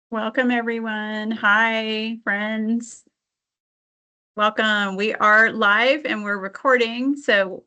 Welcome, everyone. Hi, friends. Welcome. We are live and we're recording. So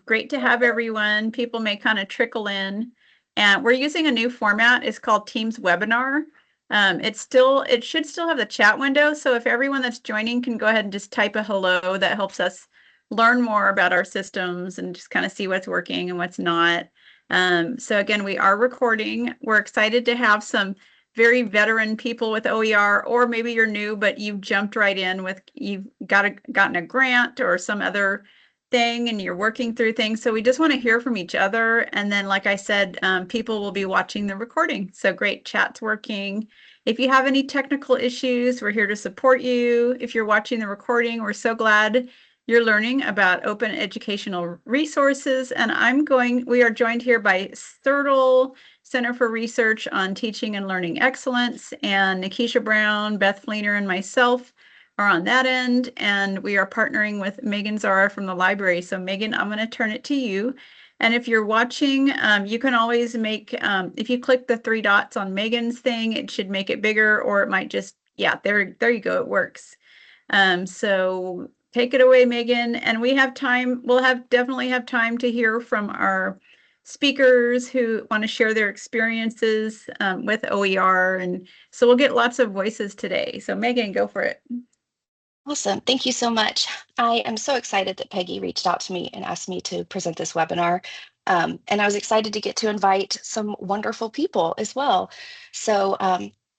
great to have everyone. People may kind of trickle in. And we're using a new format. It's called Teams Webinar. It should still have the chat window. So if everyone that's joining can go ahead and just type a hello, that helps us learn more about our systems and just kind of see what's working and what's not. So again, we are recording. We're excited to have some very veteran people with OER, or maybe you're new, but you've jumped right in with, you've gotten a grant or some other thing and you're working through things. So we just want to hear from each other. And then, like I said, people will be watching the recording. So great, chat's working. If you have any technical issues, we're here to support you. If you're watching the recording, we're so glad you're learning about open educational resources. And we are joined here by Thurtle Center for Research on Teaching and Learning Excellence, and Nikisha Brown, Beth Fleener, and myself are on that end, and we are partnering with Megan Zara from the library. So Megan, I'm going to turn it to you. And if you're watching, you can always if you click the three dots on Megan's thing, it should make it bigger, or it might just, yeah, there you go, it works. So take it away, Megan. And we have time, definitely have time to hear from our speakers who want to share their experiences with OER. And so we'll get lots of voices today. So Megan, go for it. Awesome. Thank you so much. I am so excited that Peggy reached out to me and asked me to present this webinar. And I was excited to get to invite some wonderful people as well. So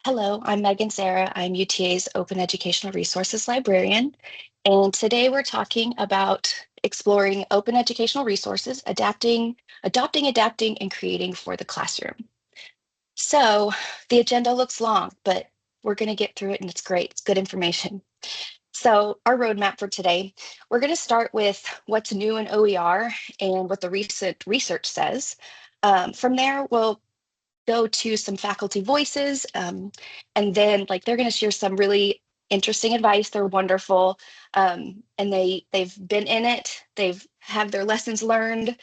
hello, I'm Megan Zara. I'm UTA's Open Educational Resources Librarian. And today we're talking about exploring open educational resources, adapting, and creating for the classroom. So the agenda looks long, but we're going to get through it and it's great. It's good information. So our roadmap for today, we're going to start with what's new in OER and what the recent research says. From there, we'll go to some faculty voices, and then they're going to share some really interesting advice. They're wonderful, and they've been in it. They've had their lessons learned.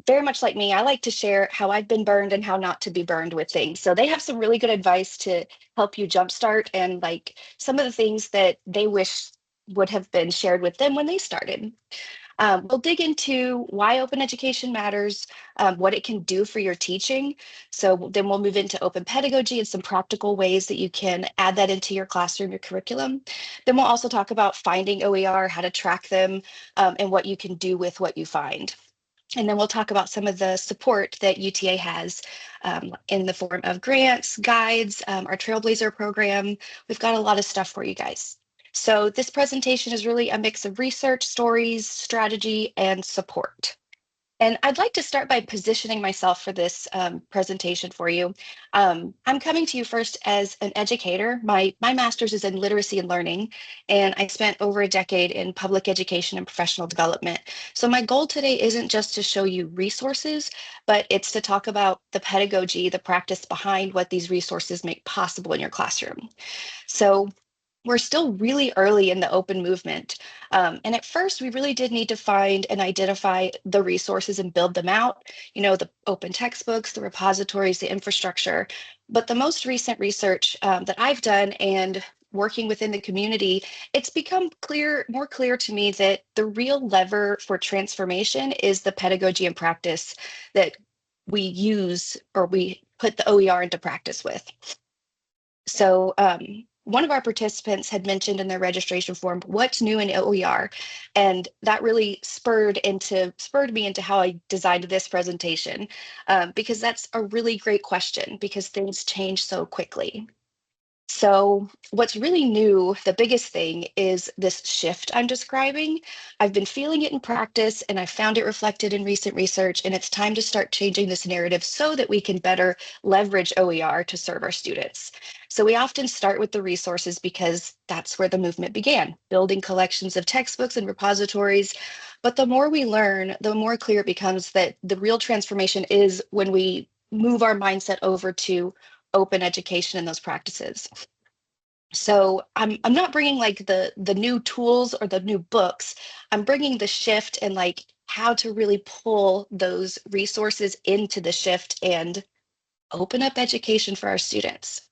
Very much like me, I like to share how I've been burned and how not to be burned with things. So they have some really good advice to help you jumpstart and some of the things that they wish would have been shared with them when they started. We'll dig into why open education matters, what it can do for your teaching. So then we'll move into open pedagogy and some practical ways that you can add that into your classroom, your curriculum. Then we'll also talk about finding OER, how to track them, and what you can do with what you find. And then we'll talk about some of the support that UTA has in the form of grants, guides, our Trailblazer program. We've got a lot of stuff for you guys. So this presentation is really a mix of research, stories, strategy, and support. And I'd like to start by positioning myself for this presentation for you. I'm coming to you first as an educator. My master's is in literacy and learning, and I spent over a decade in public education and professional development. So my goal today isn't just to show you resources, but it's to talk about the pedagogy, the practice behind what these resources make possible in your classroom. So we're still really early in the open movement. And at first, we really did need to find and identify the resources and build them out, the open textbooks, the repositories, the infrastructure. But the most recent research that I've done and working within the community, it's become more clear to me that the real lever for transformation is the pedagogy and practice that we use or we put the OER into practice with. So one of our participants had mentioned in their registration form, what's new in OER? And that really spurred me into how I designed this presentation, because that's a really great question because things change so quickly. So what's really new, the biggest thing is this shift I'm describing. I've been feeling it in practice and I found it reflected in recent research, and it's time to start changing this narrative so that we can better leverage OER to serve our students. So we often start with the resources because that's where the movement began, building collections of textbooks and repositories. But the more we learn, the more clear it becomes that the real transformation is when we move our mindset over to open education and those practices. So I'm not bringing the new tools or the new books. I'm bringing the shift and how to really pull those resources into the shift and open up education for our students.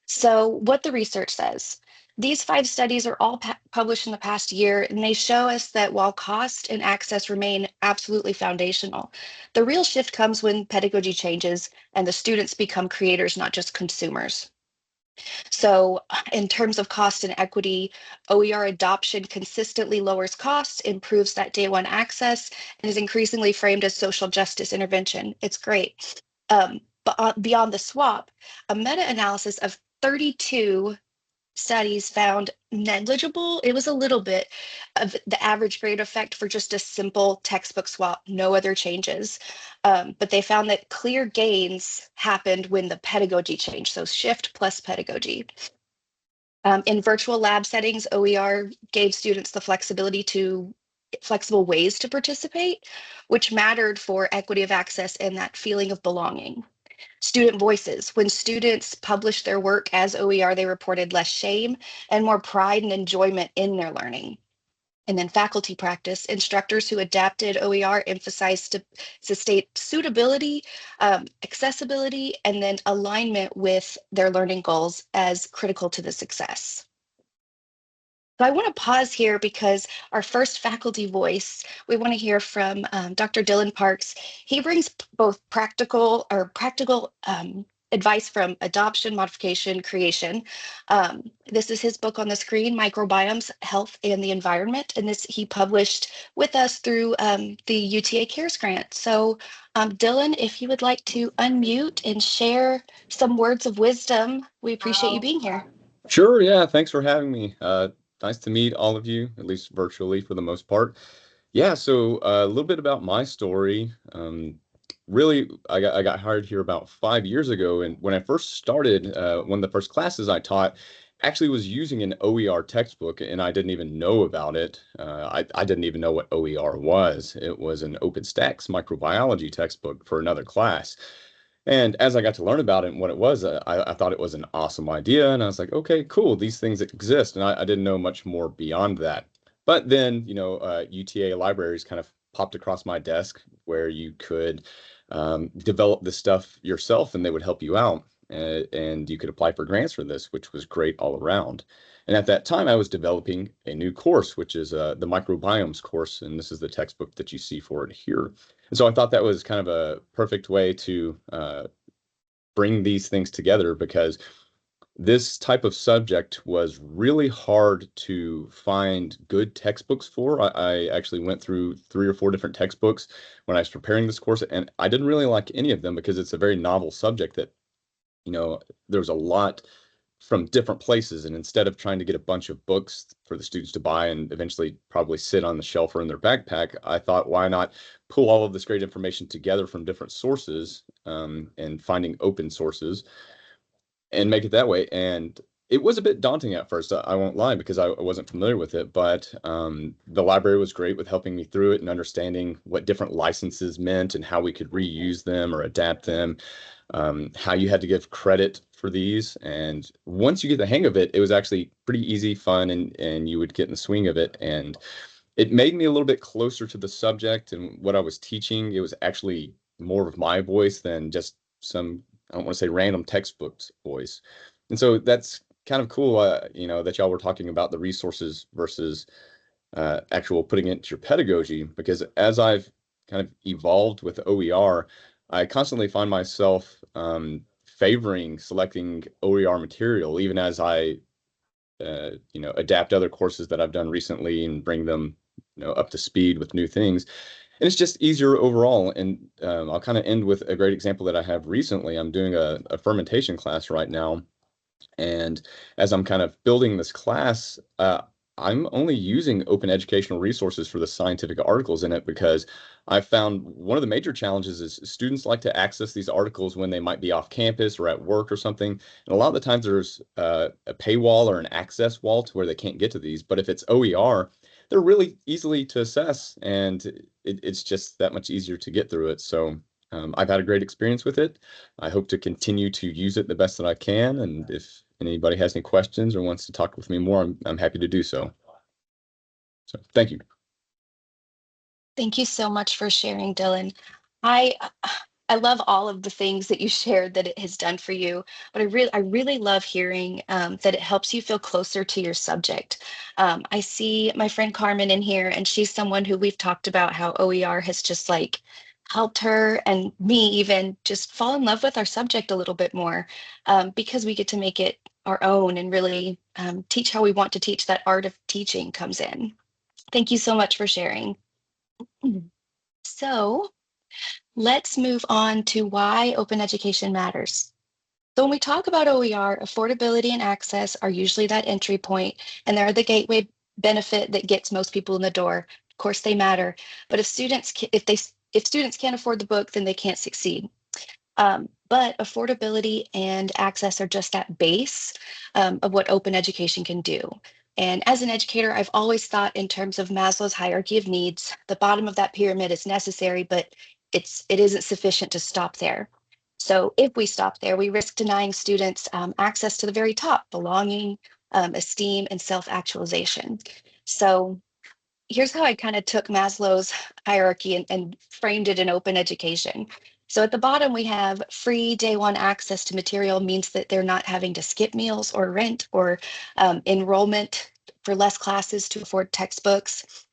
So what the research says, these 5 studies are all published in the past year, and they show us that while cost and access remain absolutely foundational, the real shift comes when pedagogy changes and the students become creators, not just consumers. So in terms of cost and equity, OER adoption consistently lowers costs, improves that day one access, and is increasingly framed as social justice intervention. It's great. But beyond the swap, a meta-analysis of 32 studies found negligible, it was a little bit, of the average grade effect for just a simple textbook swap, no other changes. But they found that clear gains happened when the pedagogy changed, so shift plus pedagogy. In virtual lab settings, OER gave students the flexible ways to participate, which mattered for equity of access and that feeling of belonging. Student voices. When students published their work as OER, they reported less shame and more pride and enjoyment in their learning. And then faculty practice. Instructors who adapted OER emphasized suitability, accessibility, and then alignment with their learning goals as critical to the success. So I want to pause here because our first faculty voice, we want to hear from Dr. Dylan Parks. He brings both practical advice from adoption, modification, creation. This is his book on the screen, Microbiomes, Health and the Environment. And this he published with us through the UTA CARES grant. So Dylan, if you would like to unmute and share some words of wisdom, we appreciate you being here. Sure, yeah, thanks for having me. Nice to meet all of you, at least virtually for the most part. Yeah, so a little bit about my story. Really, I got hired here about 5 years ago, and when I first started, one of the first classes I taught actually was using an OER textbook, and I didn't even know about it. I didn't even know what OER was. It was an OpenStax microbiology textbook for another class. And as I got to learn about it and what it was, I thought it was an awesome idea. And I was like, okay, cool, these things exist. And I didn't know much more beyond that. But then, UTA libraries kind of popped across my desk where you could develop this stuff yourself and they would help you out. And you could apply for grants for this, which was great all around. And at that time, I was developing a new course, which is the microbiomes course. And this is the textbook that you see for it here. And so I thought that was kind of a perfect way to bring these things together because this type of subject was really hard to find good textbooks for. I actually went through 3 or 4 different textbooks when I was preparing this course, and I didn't really like any of them because it's a very novel subject that, there's a lot from different places. And instead of trying to get a bunch of books for the students to buy and eventually probably sit on the shelf or in their backpack, I thought, why not pull all of this great information together from different sources and finding open sources and make it that way. And it was a bit daunting at first, I won't lie, because I wasn't familiar with it, but the library was great with helping me through it and understanding what different licenses meant and how we could reuse them or adapt them, how you had to give credit for these. And once you get the hang of it, it was actually pretty easy, fun, and you would get in the swing of it. And it made me a little bit closer to the subject and what I was teaching. It was actually more of my voice than just some, I don't want to say random textbooks voice. And so that's kind of cool, that y'all were talking about the resources versus actual putting it into your pedagogy, because as I've kind of evolved with OER, I constantly find myself favoring selecting OER material, even as I, adapt other courses that I've done recently and bring them, up to speed with new things. And it's just easier overall. And I'll kind of end with a great example that I have recently. I'm doing a fermentation class right now. And as I'm kind of building this class, I'm only using open educational resources for the scientific articles in it because I found one of the major challenges is students like to access these articles when they might be off campus or at work or something. And a lot of the times there's a paywall or an access wall to where they can't get to these. But if it's OER, they're really easily to assess, and it's just that much easier to get through it. So I've had a great experience with it. I hope to continue to use it the best that I can. And if anybody has any questions or wants to talk with me more, I'm happy to do so. So thank you. Thank you so much for sharing, Dylan. I I love all of the things that you shared that it has done for you, but I really love hearing that it helps you feel closer to your subject. I see my friend Carmen in here, and she's someone who we've talked about how OER has just like helped her and me even just fall in love with our subject a little bit more because we get to make it our own and really teach how we want to teach. That art of teaching comes in. Thank you so much for sharing. So let's move on to why open education matters. So when we talk about OER, affordability and access are usually that entry point, and they're the gateway benefit that gets most people in the door. Of course, they matter, but if students can't afford the book, then they can't succeed. But affordability and access are just that base of what open education can do. And as an educator, I've always thought in terms of Maslow's hierarchy of needs. The bottom of that pyramid is necessary, but it isn't sufficient to stop there. So if we stop there, we risk denying students access to the very top: belonging, esteem, and self-actualization. So here's how I kind of took Maslow's hierarchy and framed it in open education. So at the bottom, we have free day one access to material means that they're not having to skip meals or rent or enrollment for less classes to afford textbooks.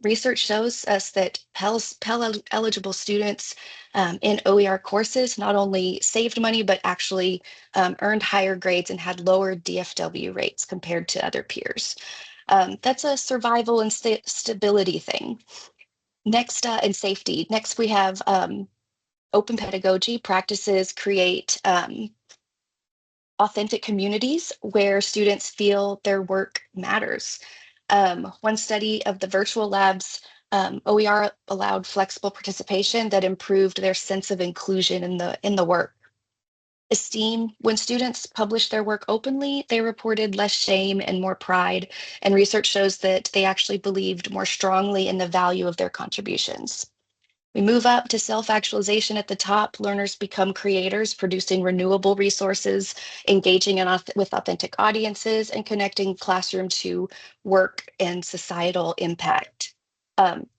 Research shows us that Pell eligible students in OER courses not only saved money, but actually earned higher grades and had lower DFW rates compared to other peers. That's a survival and stability thing. Next, and safety. Next, we have open pedagogy practices create authentic communities where students feel their work matters. One study of the virtual labs, OER allowed flexible participation that improved their sense of inclusion in the work. Esteem. When students published their work openly, they reported less shame and more pride, and research shows that they actually believed more strongly in the value of their contributions. We move up to self-actualization at the top. Learners become creators, producing renewable resources, engaging with authentic audiences, and connecting classroom to work and societal impact.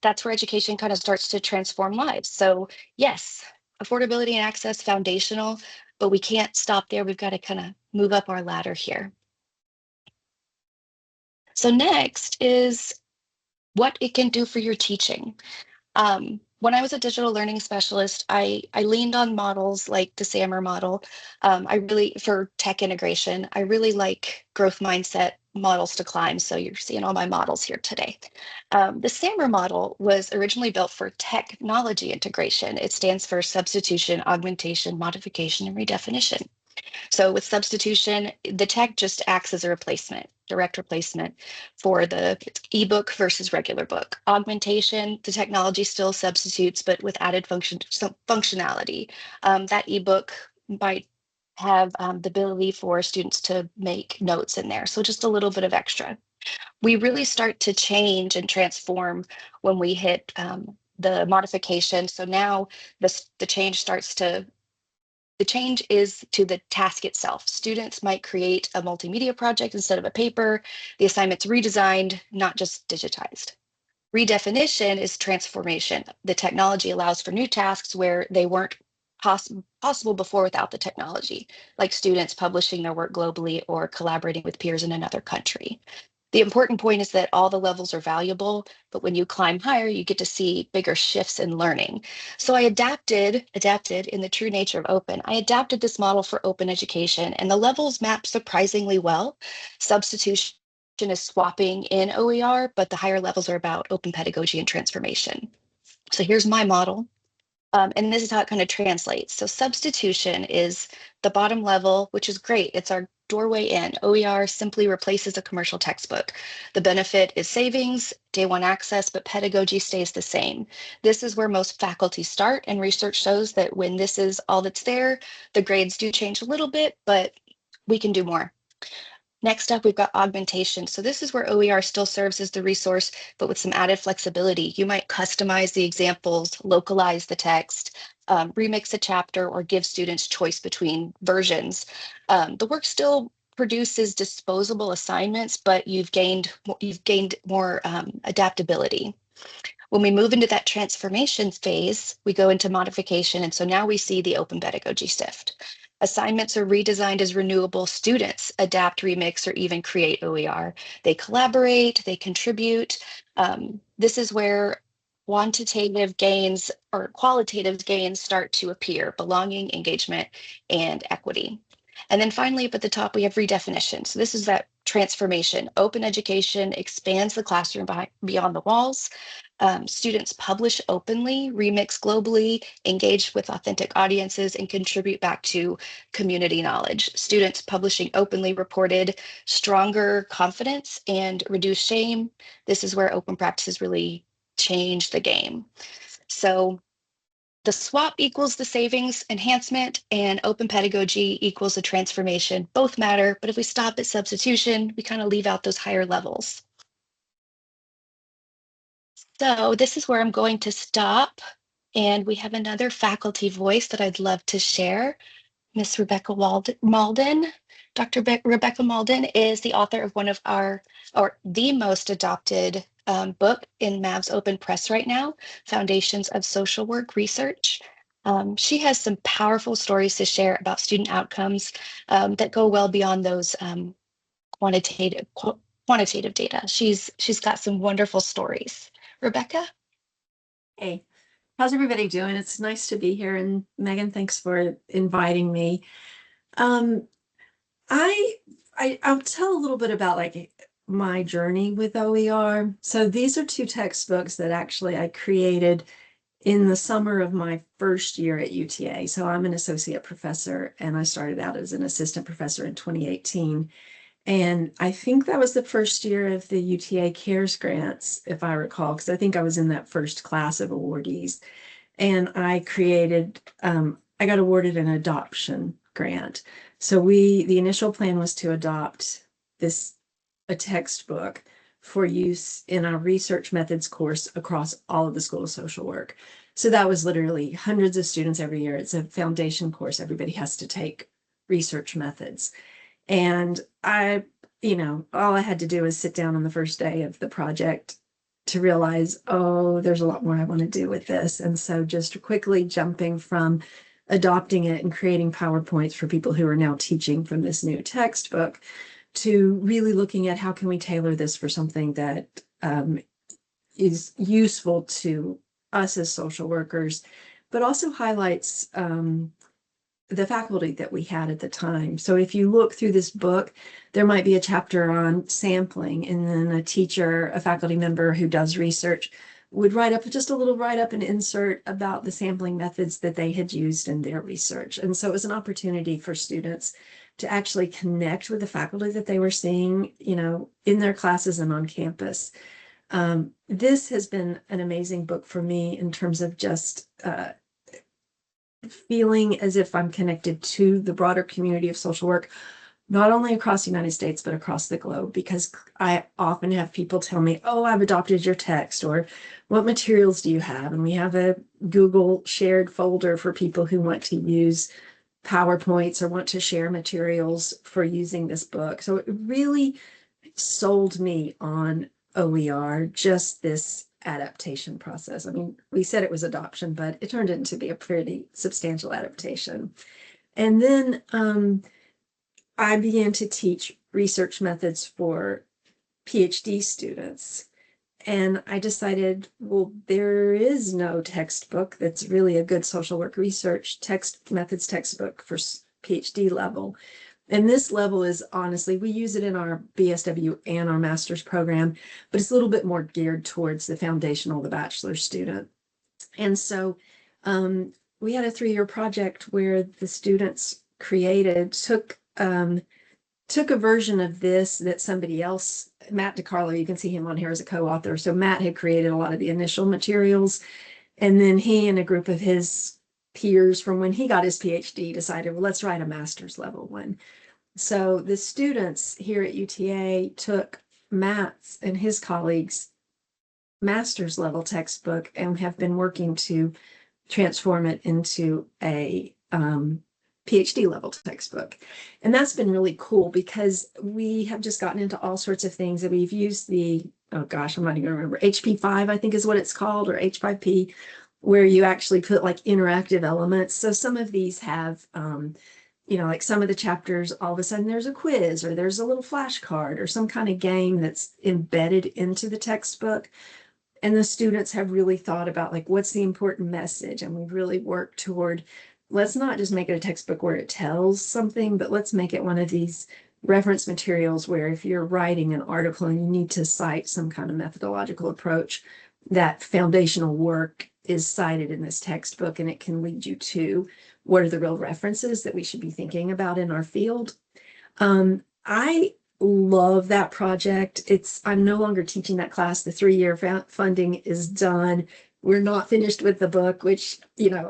That's where education kind of starts to transform lives. So yes, affordability and access foundational, but we can't stop there. We've got to kind of move up our ladder here. So next is what it can do for your teaching. When I was a digital learning specialist, I leaned on models like the SAMR model. For tech integration, I really like growth mindset models to climb. So you're seeing all my models here today. The SAMR model was originally built for technology integration. It stands for substitution, augmentation, modification, and redefinition. So with substitution, the tech just acts as a replacement, direct replacement for the ebook versus regular book. Augmentation, the technology still substitutes, but with added functionality. That ebook might have the ability for students to make notes in there. So just a little bit of extra. We really start to change and transform when we hit the modification. So now the change starts to the change is to the task itself. Students might create a multimedia project instead of a paper. The assignment's redesigned, not just digitized. Redefinition is transformation. The technology allows for new tasks where they weren't possible before without the technology, like students publishing their work globally or collaborating with peers in another country. The important point is that all the levels are valuable, but when you climb higher, you get to see bigger shifts in learning. So I adapted in the true nature of open. I adapted this model for open education, and the levels map surprisingly well. Substitution is swapping in OER, but the higher levels are about open pedagogy and transformation. So here's my model. And this is how it kind of translates. So substitution is the bottom level, which is great. It's our doorway in. OER simply replaces a commercial textbook. The benefit is savings, day one access, but pedagogy stays the same. This is where most faculty start, and research shows that when this is all that's there, the grades do change a little bit, but we can do more. Next up, we've got augmentation. So this is where OER still serves as the resource, but with some added flexibility. You might customize the examples, localize the text, remix a chapter, or give students choice between versions. The work still produces disposable assignments, but you've gained more adaptability. When we move into that transformation phase, we go into modification. And so now we see the open pedagogy shift. Assignments are redesigned as renewable. Students adapt, remix, or even create OER. They collaborate, they contribute. This is where quantitative gains or qualitative gains start to appear: belonging, engagement, and equity. And then finally, up at the top, we have redefinition. So this is that transformation. Open education expands the classroom beyond the walls. Students publish openly, remix globally, engage with authentic audiences, and contribute back to community knowledge. Students publishing openly reported stronger confidence and reduced shame. This is where open practices really change the game. So the swap equals the savings enhancement, and open pedagogy equals the transformation. Both matter, but if we stop at substitution, we kind of leave out those higher levels. So this is where I'm going to stop. And we have another faculty voice that I'd love to share. Miss Rebecca Malden. Dr. Rebecca Malden is the author of one of our, or the most adopted book in Mavs Open Press right now, Foundations of Social Work Research. She has some powerful stories to share about student outcomes that go well beyond those quantitative data. She's got some wonderful stories. Rebecca? Hey, how's everybody doing? It's nice to be here. And Megan, thanks for inviting me. I'll tell a little bit about like my journey with OER. So these are two textbooks that actually I created in the summer of my first year at UTA. So I'm an associate professor, and I started out as an assistant professor in 2018. And I think that was the first year of the UTA CARES grants, if I recall, because I think I was in that first class of awardees. And I got awarded an adoption grant. So the initial plan was to adopt a textbook for use in our research methods course across all of the School of Social Work. So that was literally hundreds of students every year. It's a foundation course. Everybody has to take research methods. And all I had to do was sit down on the first day of the project to realize, oh, there's a lot more I want to do with this. And so just quickly jumping from adopting it and creating PowerPoints for people who are now teaching from this new textbook to really looking at how can we tailor this for something that is useful to us as social workers, but also highlights the faculty that we had at the time. So if you look through this book, there might be a chapter on sampling, and then a faculty member who does research would write up just a little write-up and insert about the sampling methods that they had used in their research. And so it was an opportunity for students to actually connect with the faculty that they were seeing, in their classes and on campus. This has been an amazing book for me in terms of just feeling as if I'm connected to the broader community of social work, not only across the United States, but across the globe, because I often have people tell me, oh, I've adopted your text, or what materials do you have? And we have a Google shared folder for people who want to use PowerPoints or want to share materials for using this book. So it really sold me on OER, just this adaptation process. I mean, we said it was adoption, but it turned into be a pretty substantial adaptation. And then I began to teach research methods for PhD students. And I decided, well, there is no textbook that's really a good social work research methods textbook for PhD level. And this level is, honestly, we use it in our BSW and our master's program, but it's a little bit more geared towards the foundational, the bachelor's student. And so we had a 3-year project where the students took a version of this that somebody else, Matt DiCarlo, you can see him on here as a co-author. So Matt had created a lot of the initial materials, and then he and a group of his peers from when he got his PhD decided, well, let's write a master's level one. So the students here at UTA took Matt's and his colleagues' master's level textbook and have been working to transform it into a PhD level textbook. And that's been really cool because we have just gotten into all sorts of things, and we've used the oh gosh, I'm not even gonna remember, HP5, I think is what it's called, or H5P, where you actually put like interactive elements. So some of these have, like some of the chapters, all of a sudden there's a quiz or there's a little flashcard or some kind of game that's embedded into the textbook. And the students have really thought about like, what's the important message? And we've really worked toward, let's not just make it a textbook where it tells something, but let's make it one of these reference materials where if you're writing an article and you need to cite some kind of methodological approach, that foundational work is cited in this textbook, and it can lead you to what are the real references that we should be thinking about in our field. I love that project. I'm no longer teaching that class. The 3-year funding is done. We're not finished with the book, which,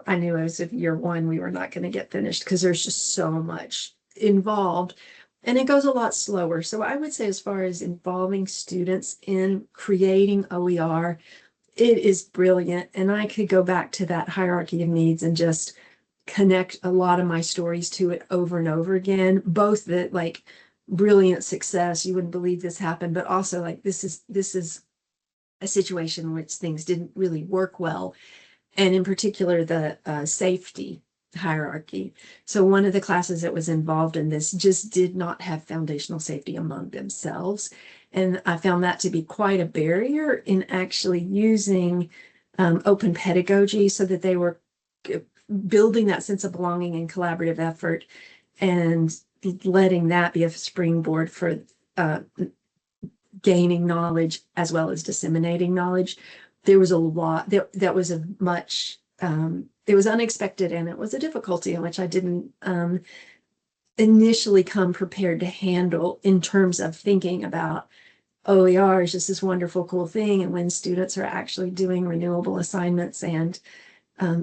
I knew as of year one, we were not going to get finished because there's just so much involved and it goes a lot slower. So I would say, as far as involving students in creating OER, it is brilliant. And I could go back to that hierarchy of needs and just connect a lot of my stories to it over and over again, both the like brilliant success, you wouldn't believe this happened, but also like this is a situation in which things didn't really work well, and in particular the safety hierarchy. So one of the classes that was involved in this just did not have foundational safety among themselves, and I found that to be quite a barrier in actually using open pedagogy so that they were building that sense of belonging and collaborative effort, and letting that be a springboard for gaining knowledge as well as disseminating knowledge. There was a lot that was a much it was unexpected, and it was a difficulty in which I didn't initially come prepared to handle, in terms of thinking about OER is just this wonderful, cool thing. And when students are actually doing renewable assignments and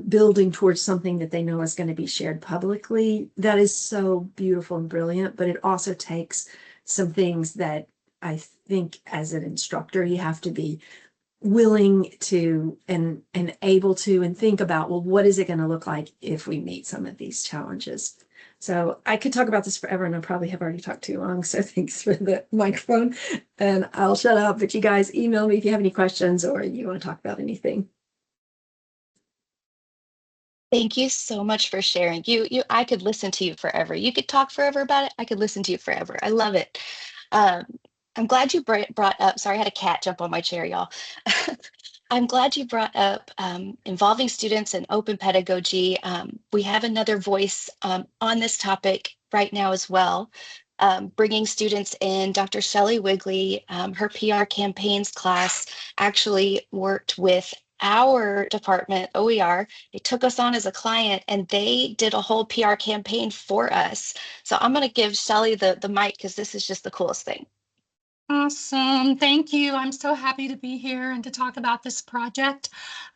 building towards something that they know is going to be shared publicly, that is so beautiful and brilliant. But it also takes some things that I think as an instructor, you have to be willing to and able to and think about, well, what is it going to look like if we meet some of these challenges? So I could talk about this forever, and I probably have already talked too long. So thanks for the microphone, and I'll shut up. But you guys email me if you have any questions or you want to talk about anything. Thank you so much for sharing. I could listen to you forever. You could talk forever about it. I could listen to you forever. I love it. Um, I'm glad you brought up, sorry, I had a cat jump on my chair, y'all. I'm glad you brought up involving students in open pedagogy. We have another voice on this topic right now as well, bringing students in. Dr. Shelley Wigley, her PR campaigns class actually worked with our department, OER. They took us on as a client and they did a whole PR campaign for us. So I'm going to give Shelley the mic because this is just the coolest thing. Awesome. Thank you. I'm so happy to be here and to talk about this project.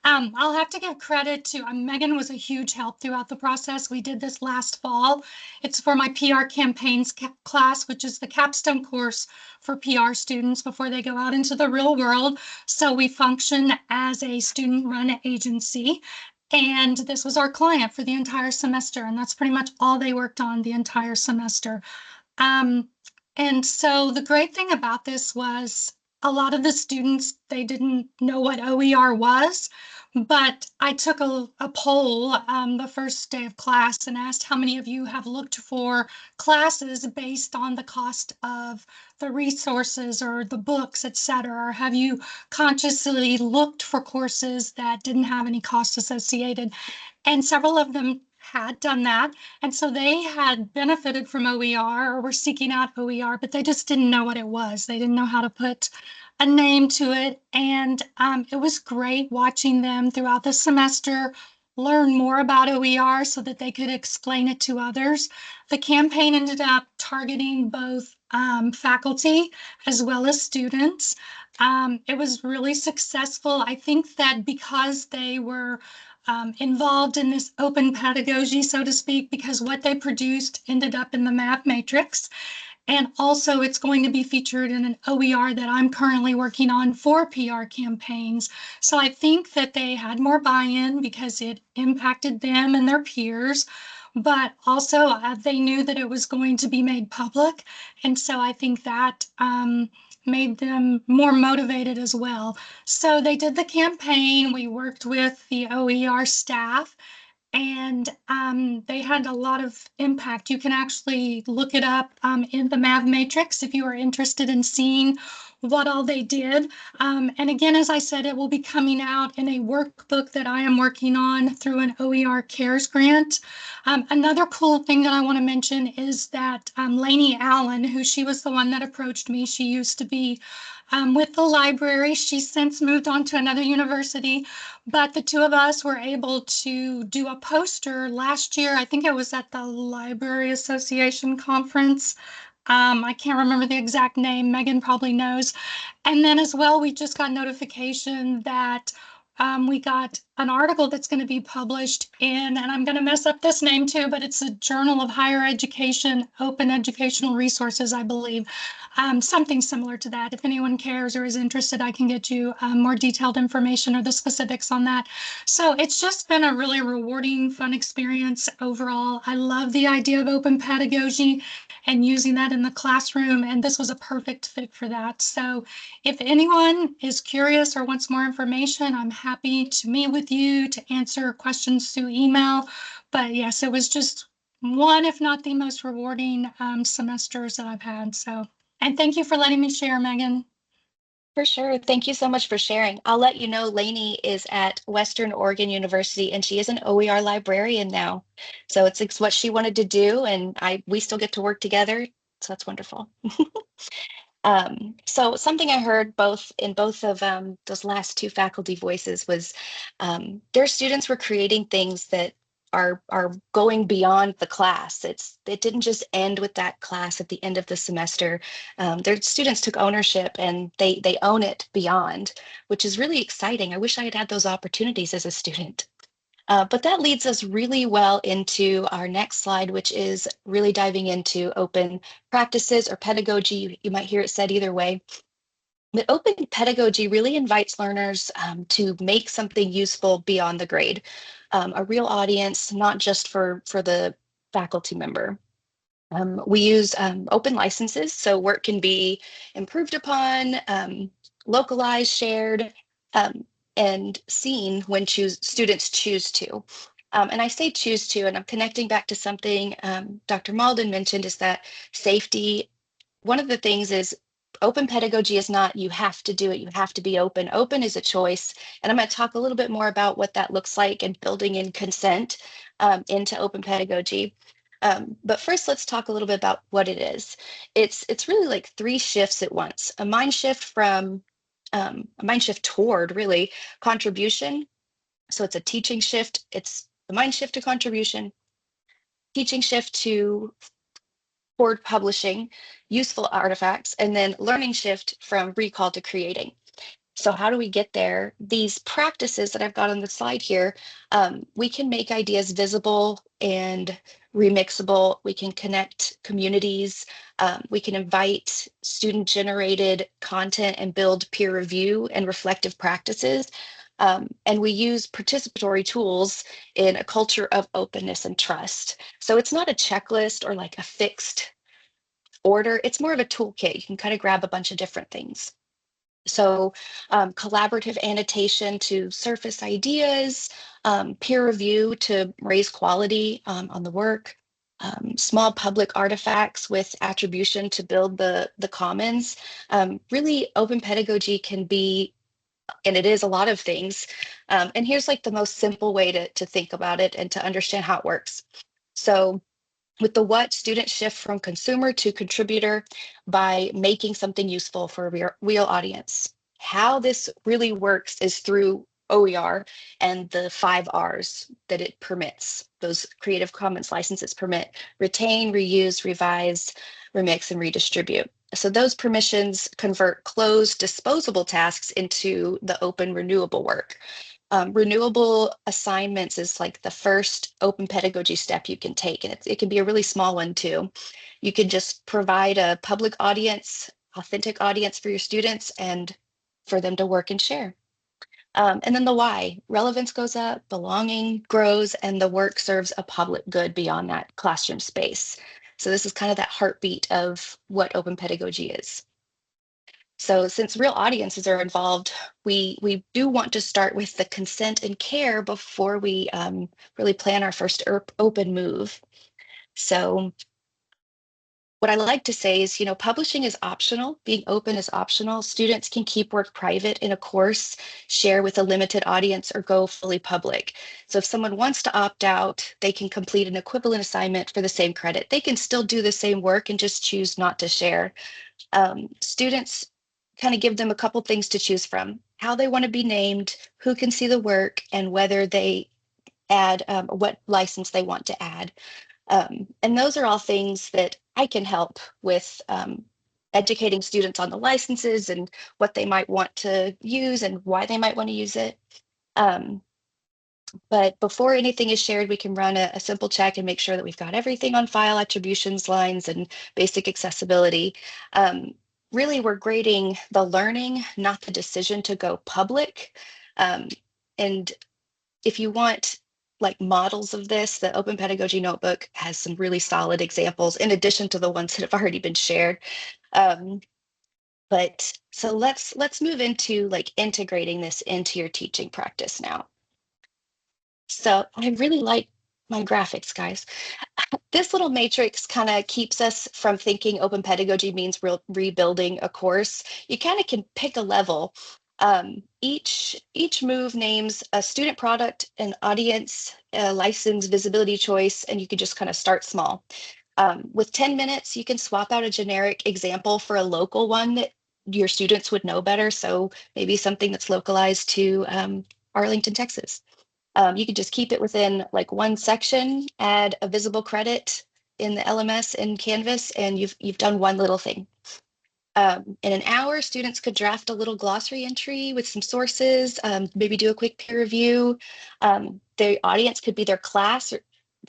I'll have to give credit to Megan was a huge help throughout the process. We did this last fall. It's for my PR campaigns class, which is the capstone course for PR students before they go out into the real world. So we function as a student-run agency. And this was our client for the entire semester. And that's pretty much all they worked on the entire semester. And so the great thing about this was a lot of the students, they didn't know what OER was, but I took a poll the first day of class and asked how many of you have looked for classes based on the cost of the resources or the books, etc. Or have you consciously looked for courses that didn't have any costs associated? And several of them had done that. And so they had benefited from OER or were seeking out OER, but they just didn't know what it was. They didn't know how to put a name to it. And it was great watching them throughout the semester learn more about OER so that they could explain it to others. The campaign ended up targeting both faculty as well as students. It was really successful. I think that because they were involved in this open pedagogy, so to speak, because what they produced ended up in the math matrix. And also it's going to be featured in an OER that I'm currently working on for PR campaigns. So I think that they had more buy-in because it impacted them and their peers, but also they knew that it was going to be made public. And so I think that made them more motivated as well. So they did the campaign. We worked with the OER staff, and they had a lot of impact. You can actually look it up in the Mav Matrix if you are interested in seeing what all they did. And again, as I said, it will be coming out in a workbook that I am working on through an OER Cares grant. Another cool thing that I want to mention is that Lainey Allen, who she was the one that approached me, she used to be with the library. She's since moved on to another university, but the two of us were able to do a poster last year. I think it was at the Library Association conference. I can't remember the exact name. Megan probably knows. And then as well, we just got notification that we got an article that's going to be published in, and I'm going to mess up this name too, but it's a Journal of Higher Education, Open Educational Resources, I believe. Something similar to that. If anyone cares or is interested, I can get you more detailed information or the specifics on that. So it's just been a really rewarding, fun experience overall. I love the idea of open pedagogy and using that in the classroom, and this was a perfect fit for that. So if anyone is curious or wants more information, I'm happy to meet with you to answer questions through email. But yes, it was just one, if not the most rewarding semesters that I've had. So, and thank you for letting me share, Megan. For sure. Thank you so much for sharing. I'll let you know Lainey is at Western Oregon University and she is an OER librarian now. So it's what she wanted to do, and we still get to work together. So that's wonderful. So something I heard in both of those last two faculty voices was their students were creating things that are going beyond the class. It didn't just end with that class at the end of the semester. Their students took ownership and they own it beyond, which is really exciting. I wish I had had those opportunities as a student. But that leads us really well into our next slide, which is really diving into open practices or pedagogy. You might hear it said either way. But open pedagogy really invites learners to make something useful beyond the grade, a real audience, not just for the faculty member. We use open licenses, so work can be improved upon, localized, shared, and seen when students choose to. And I say choose to, and I'm connecting back to something Dr. Malden mentioned, is that safety. One of the things is open pedagogy is not you have to do it, you have to be open. Open is a choice. And I'm going to talk a little bit more about what that looks like and building in consent into open pedagogy. But first, let's talk a little bit about what it is. It's really like three shifts at once. A mind shift toward really contribution. So it's a teaching shift. It's the mind shift to contribution, teaching shift toward publishing useful artifacts, and then learning shift from recall to creating. So how do we get there? These practices that I've got on the slide here, we can make ideas visible and remixable. We can connect communities. We can invite student-generated content and build peer review and reflective practices. And we use participatory tools in a culture of openness and trust. So it's not a checklist or like a fixed order. It's more of a toolkit. You can kind of grab a bunch of different things. So collaborative annotation to surface ideas, peer review to raise quality on the work, small public artifacts with attribution to build the commons. Really, open pedagogy can be, and it is, a lot of things. And here's like the most simple way to think about it and to understand how it works. So with the what, students shift from consumer to contributor by making something useful for a real audience. How this really works is through OER and the 5 Rs that it permits, those Creative Commons licenses permit: retain, reuse, revise, remix, and redistribute. So those permissions convert closed disposable tasks into the open renewable work. Renewable assignments is like the first open pedagogy step you can take, and it can be a really small one too. You can just provide a public audience, authentic audience for your students and for them to work and share. And then the why, relevance goes up, belonging grows, and the work serves a public good beyond that classroom space. So this is kind of that heartbeat of what open pedagogy is. So since real audiences are involved, we do want to start with the consent and care before we really plan our first open move. So what I like to say is, publishing is optional. Being open is optional. Students can keep work private in a course, share with a limited audience, or go fully public. So if someone wants to opt out, they can complete an equivalent assignment for the same credit. They can still do the same work and just choose not to share. Students kind of give them a couple things to choose from: how they want to be named, who can see the work, and whether they add what license they want to add. And those are all things that I can help with, educating students on the licenses and what they might want to use and why they might want to use it. Um, but before anything is shared, we can run a simple check and make sure that we've got everything on file: attributions, lines, and basic accessibility. Really, we're grading the learning, not the decision to go public. And if you want like models of this, the Open Pedagogy Notebook has some really solid examples in addition to the ones that have already been shared. But so let's move into like integrating this into your teaching practice now. So I really like my graphics, guys. This little matrix kind of keeps us from thinking open pedagogy means rebuilding a course. You kind of can pick a level. Each move names a student, product, an audience, a license, visibility choice, and you can just kind of start small. With 10 minutes, you can swap out a generic example for a local one that your students would know better. So maybe something that's localized to Arlington, Texas. You could just keep it within like one section, add a visible credit in the LMS and Canvas, and you've done one little thing. In an hour, students could draft a little glossary entry with some sources, maybe do a quick peer review. The audience could be their class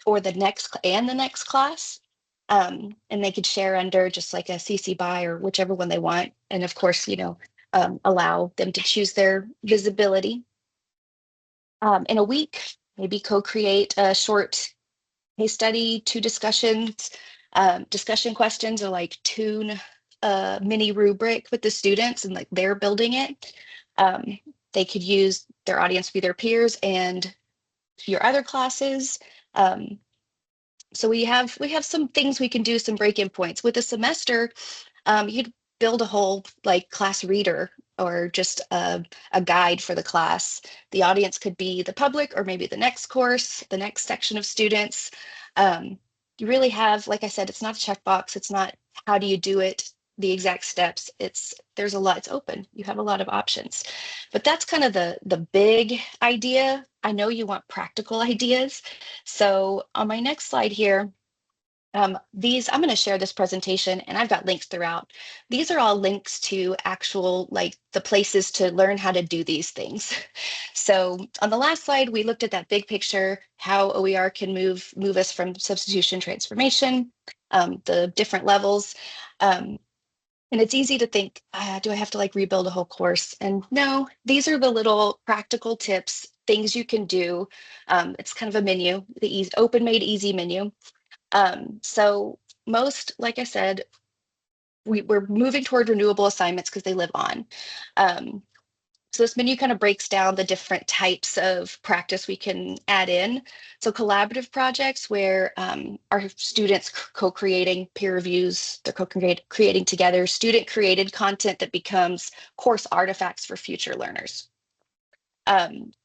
or the next class. And they could share under just like a CC BY or whichever one they want. And of course, allow them to choose their visibility. In a week, maybe co-create a short case study, 2 discussions, discussion questions, or like tune a mini rubric with the students and like they're building it. They could use their audience to be their peers and your other classes. So we have some things we can do, some break-in points. With a semester, you'd build a whole like class reader or just a guide for the class. The audience could be the public or maybe the next course, the next section of students. You really have, like I said, it's not a checkbox. It's not how do you do it, the exact steps. There's a lot, it's open. You have a lot of options. But that's kind of the big idea. I know you want practical ideas. So on my next slide here, I'm going to share this presentation and I've got links throughout. These are all links to actual, like the places to learn how to do these things. So on the last slide, we looked at that big picture, how OER can move us from substitution transformation, the different levels. And it's easy to think, do I have to like rebuild a whole course? And no, these are the little practical tips, things you can do. It's kind of a menu, the open made easy menu. So most, like I said, we're moving toward renewable assignments because they live on. So this menu kind of breaks down the different types of practice we can add in. So collaborative projects where our students co-creating peer reviews, they're co-creating together, student-created content that becomes course artifacts for future learners.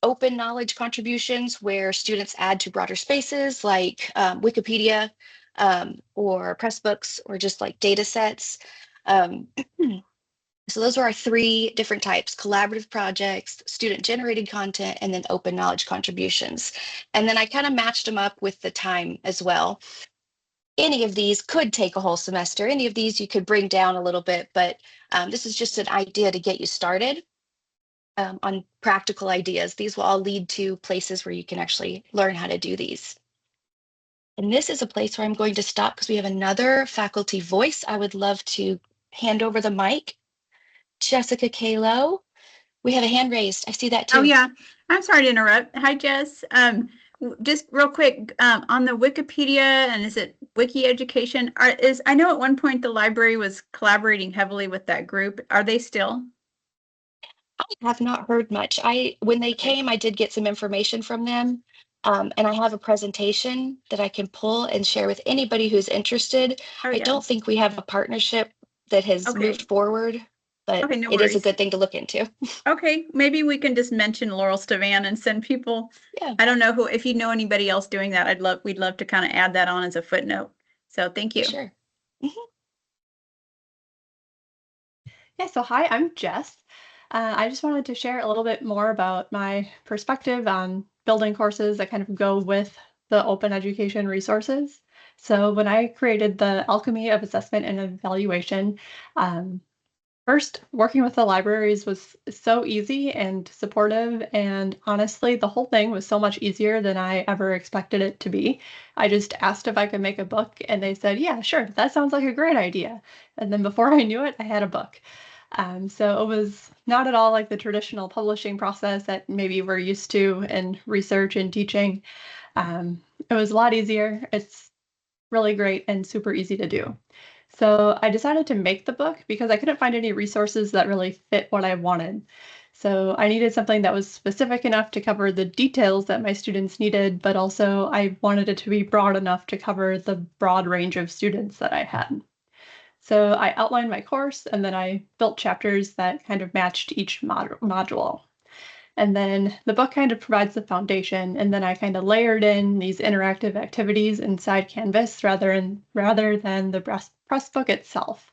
Open knowledge contributions where students add to broader spaces like Wikipedia or Pressbooks or just like data sets. So those are our 3 different types: collaborative projects, student generated content, and then open knowledge contributions. And then I kind of matched them up with the time as well. Any of these could take a whole semester. Any of these you could bring down a little bit, but this is just an idea to get you started on practical ideas. These will all lead to places where you can actually learn how to do these. And this is a place where I'm going to stop because we have another faculty voice. I would love to hand over the mic. Jessica Kalo, we have a hand raised. I see that too. Oh, yeah. I'm sorry to interrupt. Hi, Jess. Just real quick, on the Wikipedia, and is it Wiki Education? I know at one point the library was collaborating heavily with that group. Are they still? I have not heard much. When they came, I did get some information from them. And I have a presentation that I can pull and share with anybody who's interested. Oh, I yeah. don't think we have a partnership that has Okay. moved forward, but Okay, no it is a worries. good thing to look into. Okay, maybe we can just mention Laurel Stavan and send people. Yeah, I don't know who, if you know anybody else doing that, we'd love to kind of add that on as a footnote. So thank for you. sure. Yeah, so hi, I'm Jess. I just wanted to share a little bit more about my perspective on building courses that kind of go with the open education resources. So when I created the Alchemy of Assessment and Evaluation, first, working with the libraries was so easy and supportive, and honestly, the whole thing was so much easier than I ever expected it to be. I just asked if I could make a book, and they said, yeah, sure, that sounds like a great idea. And then before I knew it, I had a book. So it was not at all like the traditional publishing process that maybe we're used to in research and teaching. It was a lot easier. It's really great and super easy to do. So I decided to make the book because I couldn't find any resources that really fit what I wanted. So I needed something that was specific enough to cover the details that my students needed, but also I wanted it to be broad enough to cover the broad range of students that I had. So I outlined my course and then I built chapters that kind of matched each module. And then the book kind of provides the foundation, and then I kind of layered in these interactive activities inside Canvas rather than the press book itself,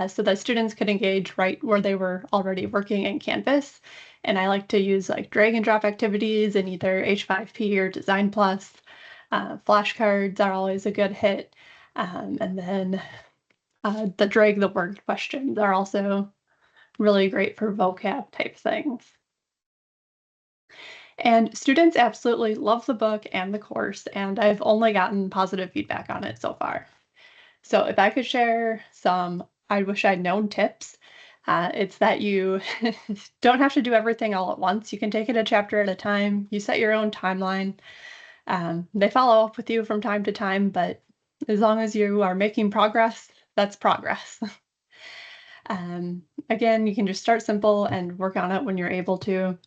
so that students could engage right where they were already working in Canvas. And I like to use like drag and drop activities in either H5P or Design Plus. Flashcards are always a good hit. And then the drag the word questions are also really great for vocab type things. And students absolutely love the book and the course, and I've only gotten positive feedback on it so far. So if I could share some I wish I'd known tips, it's that you don't have to do everything all at once. You can take it a chapter at a time. You set your own timeline. They follow up with you from time to time, but as long as you are making progress, that's progress. Again, you can just start simple and work on it when you're able to.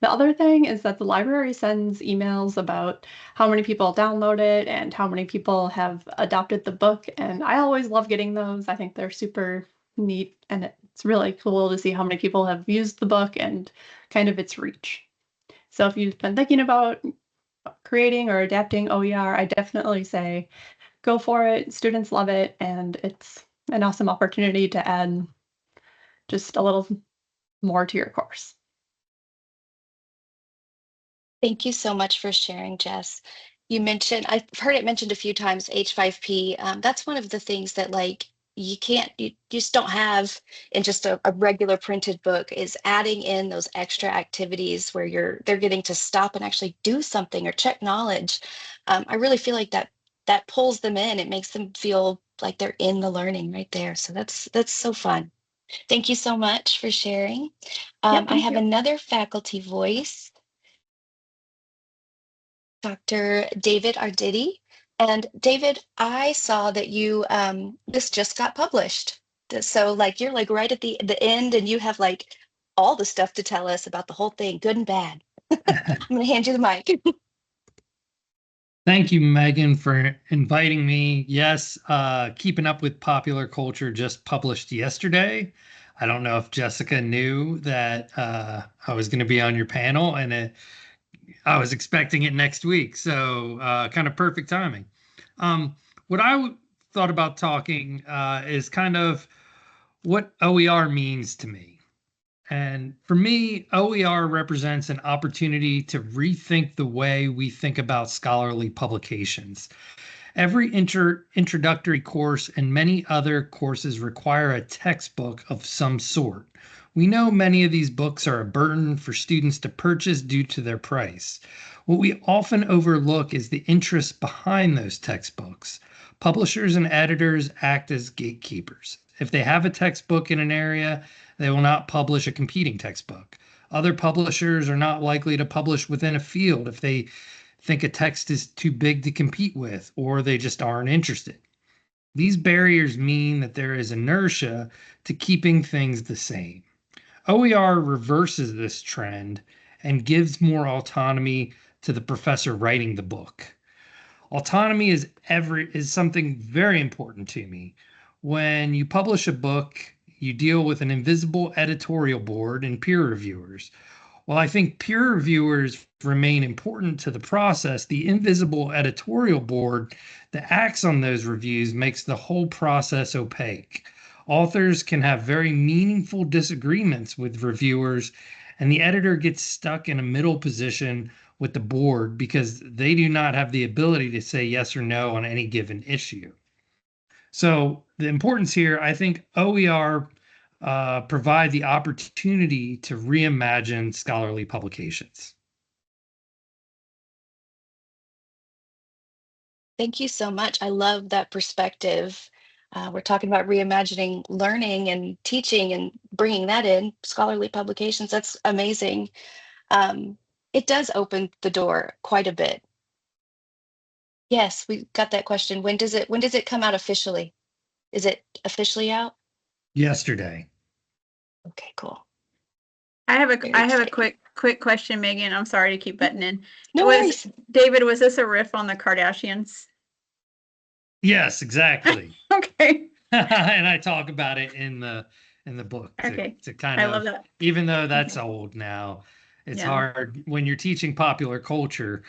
The other thing is that the library sends emails about how many people download it and how many people have adopted the book. And I always love getting those. I think they're super neat, and it's really cool to see how many people have used the book and kind of its reach. So if you've been thinking about creating or adapting OER, I definitely say go for it. Students love it, and it's an awesome opportunity to add just a little more to your course. Thank you so much for sharing, Jess. You mentioned, I've heard it mentioned a few times, H5P. That's one of the things that like you just don't have in just a regular printed book, is adding in those extra activities where they're getting to stop and actually do something or check knowledge. I really feel like that pulls them in. It makes them feel like they're in the learning right there. So that's so fun. Thank you so much for sharing. Yeah, I have you. another faculty voice, Dr. David Arditi. And David, I saw that this just got published. So like you're like right at the end, and you have like all the stuff to tell us about the whole thing, good and bad. I'm gonna hand you the mic. Thank you, Megan, for inviting me. Yes, Keeping Up with Popular Culture just published yesterday. I don't know if Jessica knew that I was going to be on your panel, and I was expecting it next week. So kind of perfect timing. What thought about talking is kind of what OER means to me. And for me, OER represents an opportunity to rethink the way we think about scholarly publications. Every introductory course and many other courses require a textbook of some sort. We know many of these books are a burden for students to purchase due to their price. What we often overlook is the interest behind those textbooks. Publishers and editors act as gatekeepers. If they have a textbook in an area, they will not publish a competing textbook. Other publishers are not likely to publish within a field if they think a text is too big to compete with, or they just aren't interested. These barriers mean that there is inertia to keeping things the same. OER reverses this trend and gives more autonomy to the professor writing the book. Autonomy is something very important to me. When you publish a book, you deal with an invisible editorial board and peer reviewers. While I think peer reviewers remain important to the process, the invisible editorial board that acts on those reviews makes the whole process opaque. Authors can have very meaningful disagreements with reviewers, and the editor gets stuck in a middle position with the board because they do not have the ability to say yes or no on any given issue. So the importance here, I think OER provide the opportunity to reimagine scholarly publications. Thank you so much. I love that perspective. We're talking about reimagining learning and teaching and bringing that in scholarly publications. That's amazing. It does open the door quite a bit. Yes, we got that question. When does it come out officially? Is it officially out? Yesterday. Okay, cool. I have Very a exciting. quick question, Megan. I'm sorry to keep butting in. No worries. David, was this a riff on the Kardashians? Yes, exactly. Okay. And I talk about it in the book Okay. to kind I of, love that. even though that's Okay. old now, it's Yeah. hard when you're teaching popular culture,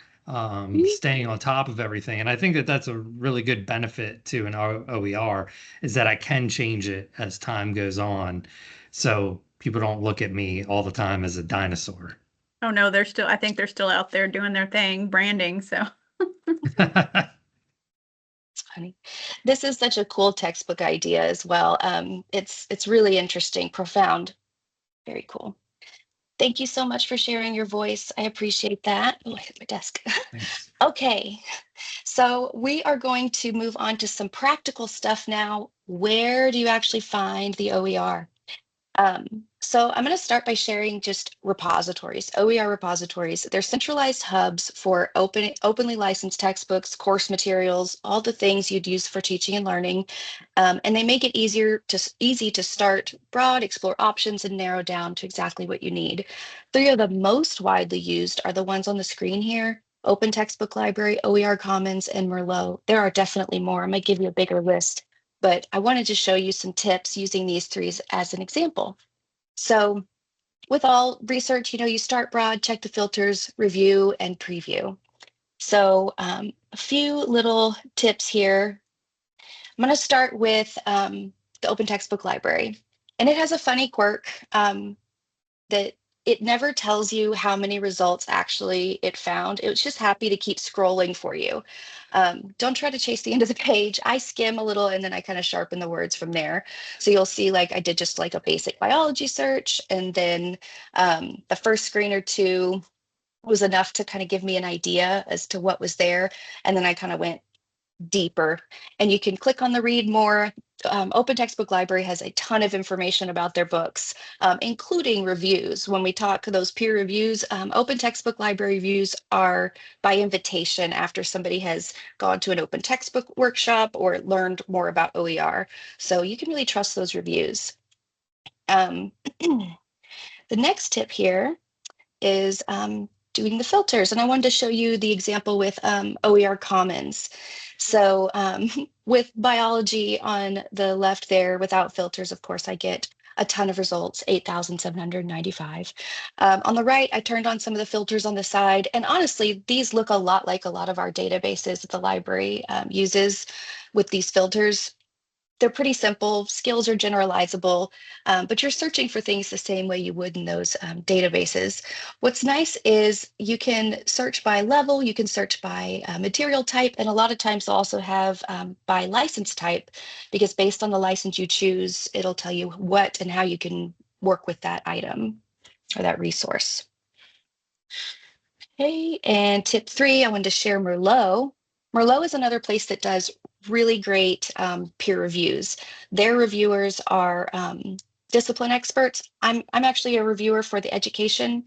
staying on top of everything. And I think that that's a really good benefit to an OER is that I can change it as time goes on. So people don't look at me all the time as a dinosaur. Oh no, I think they're still out there doing their thing, branding. So It's funny. This is such a cool textbook idea as well. It's really interesting, profound, very cool. Thank you so much for sharing your voice. I appreciate that. Oh, I hit my desk. Thanks. Okay, so we are going to move on to some practical stuff now. Where do you actually find the OER? So I'm going to start by sharing just repositories, OER repositories. They're centralized hubs for openly licensed textbooks, course materials, all the things you'd use for teaching and learning. And they make it easy to start broad, explore options, and narrow down to exactly what you need. 3 of the most widely used are the ones on the screen here: Open Textbook Library, OER Commons, and Merlot. There are definitely more. I might give you a bigger list, but I wanted to show you some tips using these 3 as an example. So with all research, you start broad, check the filters, review, and preview. So a few little tips here. I'm going to start with the Open Textbook Library. And it has a funny quirk that it never tells you how many results actually it found. It was just happy to keep scrolling for you. Don't try to chase the end of the page. I skim a little and then I kind of sharpen the words from there. So you'll see like I did just like a basic biology search, and then the first screen or two was enough to kind of give me an idea as to what was there. And then I kind of went deeper, and you can click on the read more. Open Textbook Library has a ton of information about their books, including reviews. When we talk those peer reviews, Open Textbook Library reviews are by invitation after somebody has gone to an open textbook workshop or learned more about OER. So you can really trust those reviews. The next tip here is doing the filters. And I wanted to show you the example with OER Commons. So with biology on the left there, without filters, of course, I get a ton of results, 8,795. On the right, I turned on some of the filters on the side. And honestly, these look a lot like a lot of our databases that the library uses with these filters. They're pretty simple, skills are generalizable, but you're searching for things the same way you would in those databases. What's nice is you can search by level, you can search by material type, and a lot of times they'll also have by license type, because based on the license you choose, it'll tell you what and how you can work with that item or that resource. Okay, and tip 3, I wanted to share Merlot. Merlot is another place that does really great peer reviews. Their reviewers are discipline experts. I'm actually a reviewer for the education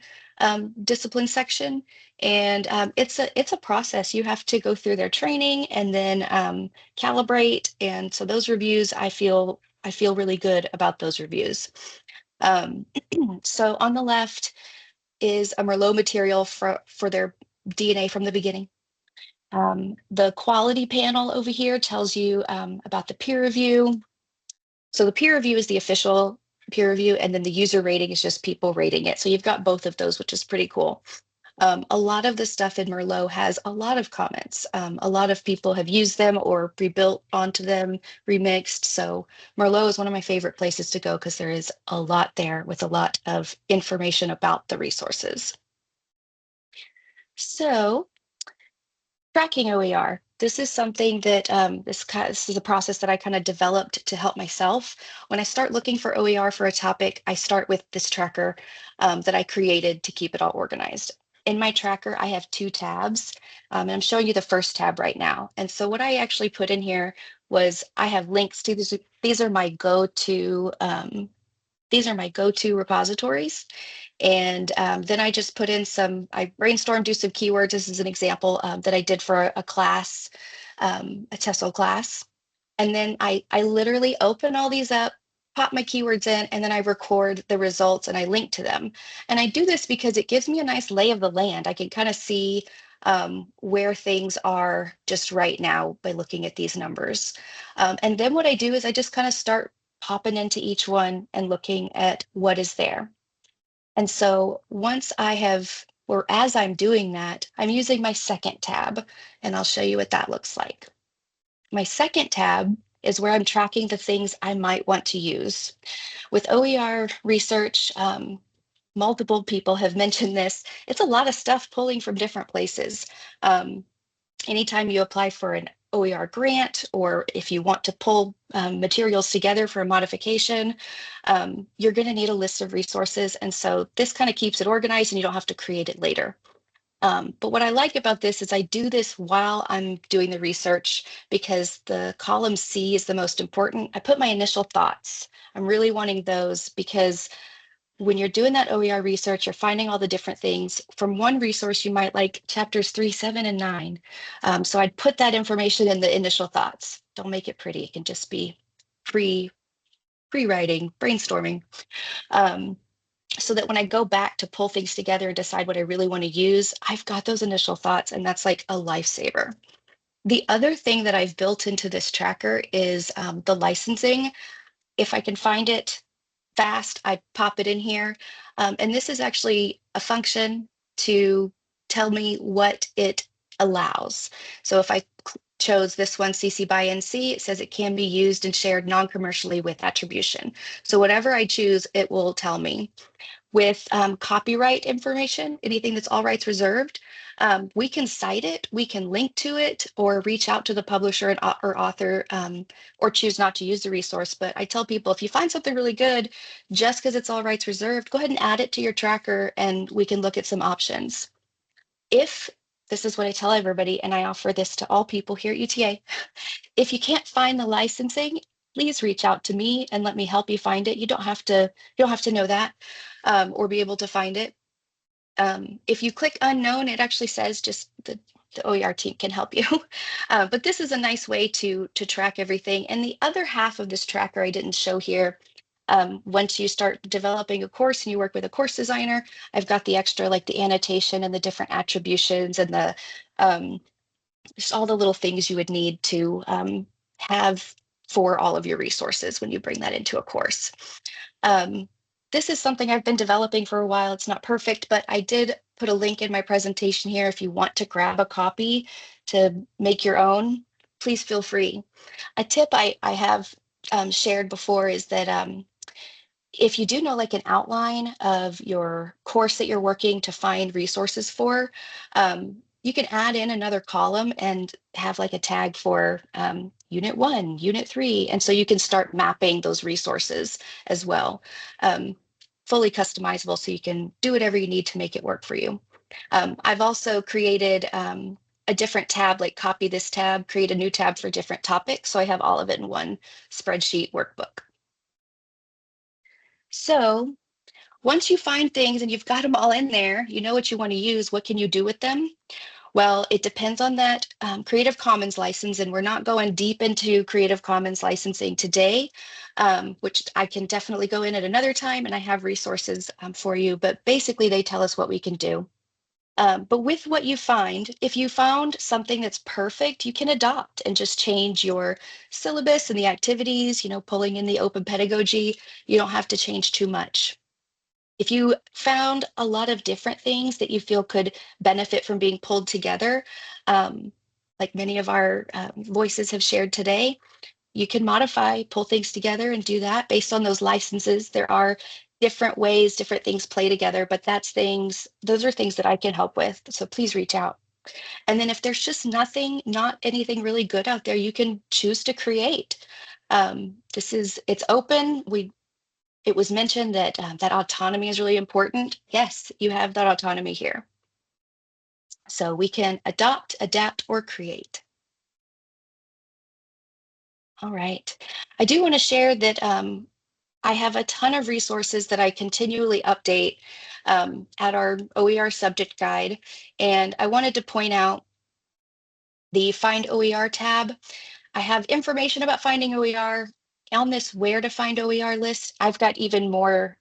discipline section. And it's a process. You have to go through their training and then calibrate. And so those reviews, I feel really good about those reviews. So on the left is a Merlot material for their DNA from the beginning. The quality panel over here tells you about the peer review. So the peer review is the official peer review, and then the user rating is just people rating it. So you've got both of those, which is pretty cool. A lot of the stuff in Merlot has a lot of comments. A lot of people have used them or rebuilt onto them, remixed. So Merlot is one of my favorite places to go because there is a lot there with a lot of information about the resources. So tracking OER. This is something that this is a process that I kind of developed to help myself. When I start looking for OER for a topic, I start with this tracker that I created to keep it all organized. In my tracker, I have 2 tabs, and I'm showing you the first tab right now. And so what I actually put in here was I have links to these. These are my go-to repositories. And then I just put in I brainstormed, do some keywords. This is an example that I did for a class, a TESOL class. And then I literally open all these up, pop my keywords in, and then I record the results and I link to them. And I do this because it gives me a nice lay of the land. I can kind of see where things are just right now by looking at these numbers. And then what I do is I just kind of start popping into each one and looking at what is there. And so once I have, or as I'm doing that, I'm using my second tab, and I'll show you what that looks like. My second tab is where I'm tracking the things I might want to use. With OER research, multiple people have mentioned this. It's a lot of stuff pulling from different places. Anytime you apply for an OER grant, or if you want to pull materials together for a modification, you're going to need a list of resources. And so this kind of keeps it organized and you don't have to create it later. But what I like about this is I do this while I'm doing the research because the column C is the most important. I put my initial thoughts. I'm really wanting those because when you're doing that OER research, you're finding all the different things. From one resource, you might like chapters 3, 7, and 9. So I'd put that information in the initial thoughts. Don't make it pretty. It can just be pre-writing, brainstorming. So that when I go back to pull things together and decide what I really want to use, I've got those initial thoughts, and that's like a lifesaver. The other thing that I've built into this tracker is the licensing. If I can find it fast, I pop it in here. And this is actually a function to tell me what it allows. So if I chose this one, CC by NC, it says it can be used and shared non-commercially with attribution. So whatever I choose, it will tell me. With copyright information, anything that's all rights reserved, we can cite it, we can link to it, or reach out to the publisher or author, or choose not to use the resource. But I tell people, if you find something really good, just because it's all rights reserved, go ahead and add it to your tracker and we can look at some options. If this is what I tell everybody, and I offer this to all people here at UTA, if you can't find the licensing, please reach out to me and let me help you find it. You don't have to know that or be able to find it. If you click unknown, it actually says just the OER team can help you. But this is a nice way to track everything. And the other half of this tracker I didn't show here. Once you start developing a course and you work with a course designer, I've got the extra, like the annotation and the different attributions and the just all the little things you would need to have for all of your resources when you bring that into a course. This is something I've been developing for a while. It's not perfect, but I did put a link in my presentation here. If you want to grab a copy to make your own, please feel free. A tip I have shared before is that if you do know like an outline of your course that you're working to find resources for, you can add in another column and have like a tag for Unit 1, Unit 3. And so you can start mapping those resources as well. Fully customizable, so you can do whatever you need to make it work for you. I've also created a different tab, like copy this tab, create a new tab for different topics. So I have all of it in one spreadsheet workbook. So Once you find things and you've got them all in there, you know what you want to use, what can you do with them? Well, it depends on that Creative Commons license, and we're not going deep into Creative Commons licensing today, which I can definitely go in at another time, and I have resources for you, but basically they tell us what we can do. But with what you find, if you found something that's perfect, you can adopt and just change your syllabus and the activities, pulling in the open pedagogy. You don't have to change too much. If you found a lot of different things that you feel could benefit from being pulled together, like many of our voices have shared today, you can modify, pull things together and do that based on those licenses. There are different ways, different things play together, but those are things that I can help with. So please reach out. And then if there's just not anything really good out there, you can choose to create. It's open. It was mentioned that that autonomy is really important. Yes, you have that autonomy here. So we can adopt, adapt, or create. All right. I do want to share that I have a ton of resources that I continually update at our OER subject guide. And I wanted to point out the Find OER tab. I have information about finding OER. On this Where to Find OER list, I've got even more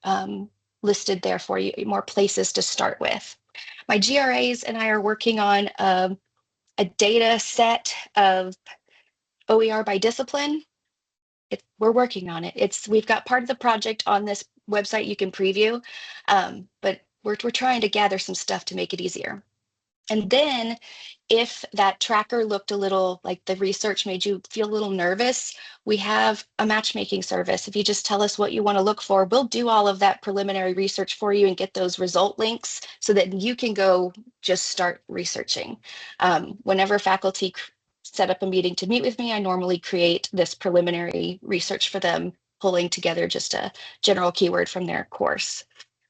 listed there for you, more places to start with. My GRAs and I are working on a data set of OER by discipline. We're working on it. We've got part of the project on this website you can preview, but we're trying to gather some stuff to make it easier. And then if that tracker looked a little like the research made you feel a little nervous, we have a matchmaking service. If you just tell us what you want to look for, we'll do all of that preliminary research for you and get those result links so that you can go just start researching. Whenever faculty set up a meeting to meet with me, I normally create this preliminary research for them, pulling together just a general keyword from their course.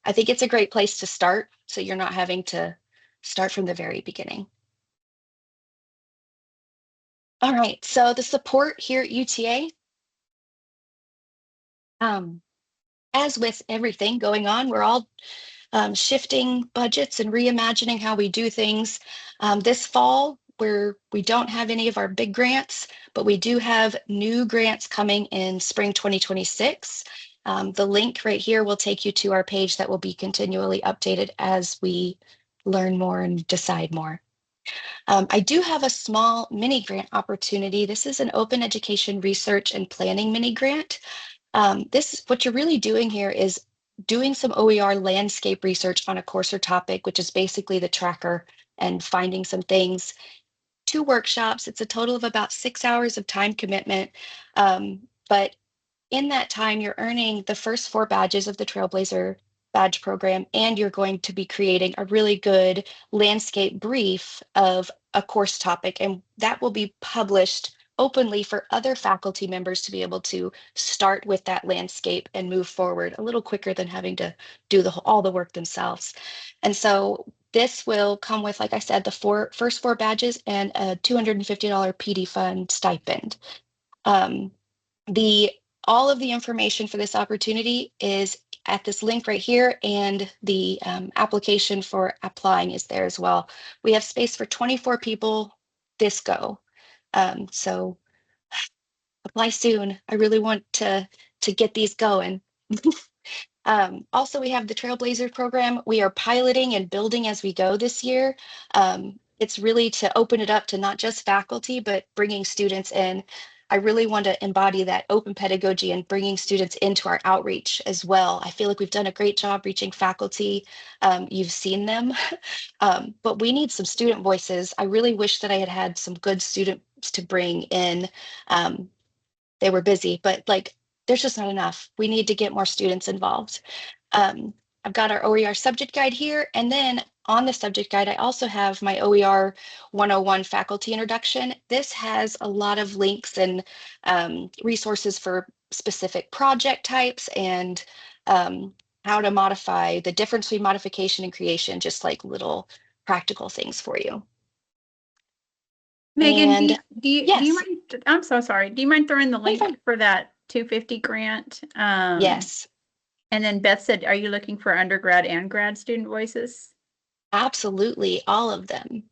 I think it's a great place to start, so you're not having to start from the very beginning. All right, so the support here at UTA, as with everything going on, we're all shifting budgets and reimagining how we do things. This fall, we don't have any of our big grants, but we do have new grants coming in spring 2026. The link right here will take you to our page that will be continually updated as we learn more and decide more. I do have a small mini grant opportunity. This is an open education research and planning mini grant. What you're really doing here is doing some OER landscape research on a course or topic, which is basically the tracker, and finding some things. 2 workshops. It's a total of about 6 hours of time commitment. But in that time, you're earning the first 4 badges of the Trailblazer badge program, and you're going to be creating a really good landscape brief of a course topic, and that will be published openly for other faculty members to be able to start with that landscape and move forward a little quicker than having to do all the work themselves. And so this will come with, like I said, the first 4 badges and a $250 PD fund stipend. All of the information for this opportunity is at this link right here, and the application for applying is there as well. We have space for 24 people this go. So apply soon. I really want to get these going. Also, we have the Trailblazer program. We are piloting and building as we go this year. It's really to open it up to not just faculty, but bringing students in. I really want to embody that open pedagogy and bringing students into our outreach as well. I feel like we've done a great job reaching faculty. You've seen them, but we need some student voices. I really wish that I had had some good students to bring in. They were busy, but there's just not enough. We need to get more students involved. I've got our OER subject guide here, and then on the subject guide, I also have my OER 101 faculty introduction. This has a lot of links and resources for specific project types and how to modify, the difference between modification and creation, just like little practical things for you. Megan, do you yes. mind? I'm so sorry. Do you mind throwing the link for that 250 grant? Yes. And then Beth said, are you looking for undergrad and grad student voices? Absolutely, all of them.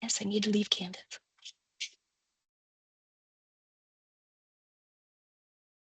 Yes, I need to leave Canvas.